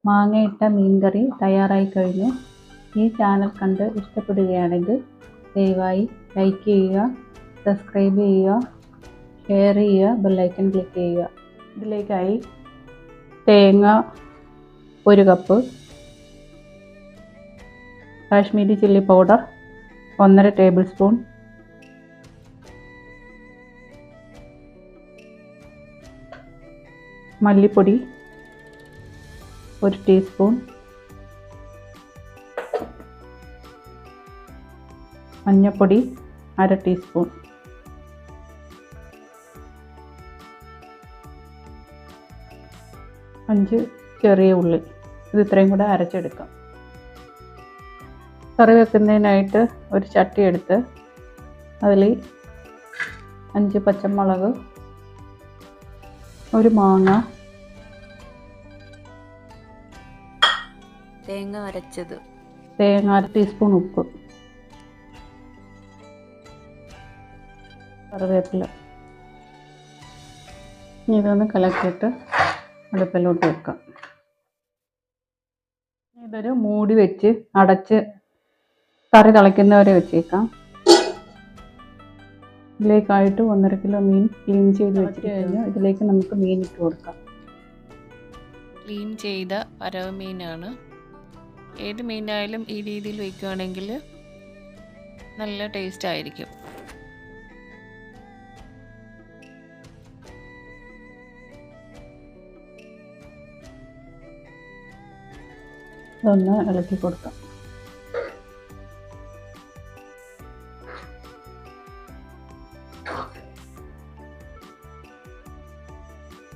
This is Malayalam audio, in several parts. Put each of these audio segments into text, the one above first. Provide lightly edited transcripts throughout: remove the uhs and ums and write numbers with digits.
മാങ്ങയിട്ട മീൻകറി തയ്യാറായി കഴിഞ്ഞു. ഈ ചാനൽ കണ്ട് ഇഷ്ടപ്പെടുകയാണെങ്കിൽ ദയവായി ലൈക്ക് ചെയ്യുക, സബ്സ്ക്രൈബ് ചെയ്യുക, ഷെയർ ചെയ്യുക, ബെല്ലൈക്കൺ ക്ലിക്ക് ചെയ്യുക. ഇതിലേക്കായി തേങ്ങ 1 cup, Kashmiri chilli powder 1.5 table spoon, മല്ലിപ്പൊടി 1 ടീസ്പൂൺ, മഞ്ഞൾപ്പൊടി 1/2 ടീസ്പൂൺ, അഞ്ച് ചെറിയ ഉള്ളി. ഇത് ഇത്രയും കൂടെ അരച്ചെടുക്കാം. കറി വെക്കുന്നതിനായിട്ട് ഒരു ചട്ടി എടുത്ത് അതിൽ 5 പച്ചമുളക്, ഒരു മാങ്ങ, തേങ്ങ അരച്ചത്, തേങ്ങ 1/2 ടീസ്പൂൺ ഉപ്പ്, കറിവേപ്പില. ഇതൊന്ന് കലക്കിയിട്ട് അടുപ്പിലോട്ട് വെക്കാം. ഇതൊരു മൂടി വെച്ച് അടച്ച് കറി തിളയ്ക്കുന്നവരെ വെച്ചേക്കാം. ഇതിലേക്കായിട്ട് 1.5 കിലോ മീൻ ക്ലീൻ ചെയ്ത് വെച്ച് കഴിഞ്ഞു. ഇതിലേക്ക് നമുക്ക് മീൻ ഇട്ട് കൊടുക്കാം. ക്ലീൻ ചെയ്ത വരവ് മീനാണ്. ഏത് മീനായാലും ഈ രീതിയിൽ വയ്ക്കുകയാണെങ്കിൽ നല്ല ടേസ്റ്റ് ആയിരിക്കും. ഇതൊന്ന് ഇളക്കി കൊടുക്കാം.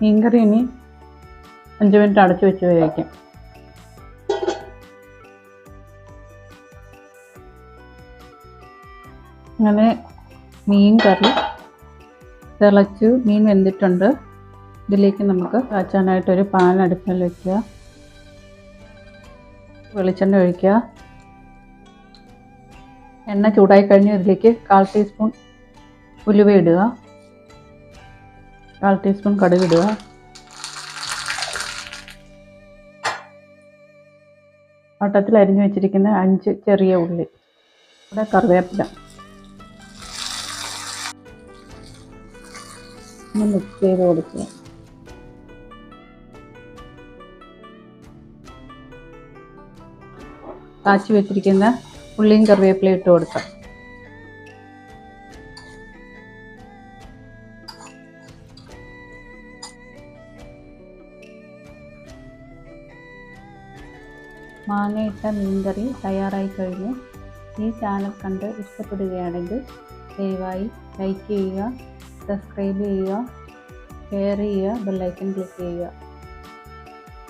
മീൻകറി ഇനി 5 മിനിറ്റ് അടച്ചു വെച്ച് വേവിക്കാം. അങ്ങനെ മീൻ കറി തിളച്ച് മീൻ വെന്തിട്ടുണ്ട്. ഇതിലേക്ക് നമുക്ക് കാച്ചാനായിട്ടൊരു പാൻ അടുപ്പിൽ വയ്ക്കുക. വെളിച്ചെണ്ണ ഒഴിക്കുക. എണ്ണ ചൂടായി കഴിഞ്ഞ് ഇതിലേക്ക് 1/4 ടീസ്പൂൺ ഉലുവ ഇടുക, 1/4 ടീസ്പൂൺ കടുക് ഇടുക, വട്ടത്തിൽ അരിഞ്ഞു വെച്ചിരിക്കുന്ന 5 ചെറിയ ഉള്ളി, ഇവിടെ കറിവേപ്പില മിക്സ് ചെയ്ത് കൊടുക്കുക. കാച്ചി വെച്ചിരിക്കുന്ന ഉള്ളിയും കറിവേപ്പില ഇട്ട് കൊടുക്കാം. മാങ്ങയിട്ട മീൻകറി തയ്യാറായി കഴിഞ്ഞു. ഈ ചാനൽ കണ്ട് ഇഷ്ടപ്പെടുകയാണെങ്കിൽ ദയവായി ലൈക്ക് ചെയ്യുക, സബ്സ്ക്രൈബ് ചെയ്യുക, ഷെയർ ചെയ്യുക, ബെല്ലൈക്കൺ ക്ലിക്ക് ചെയ്യുക.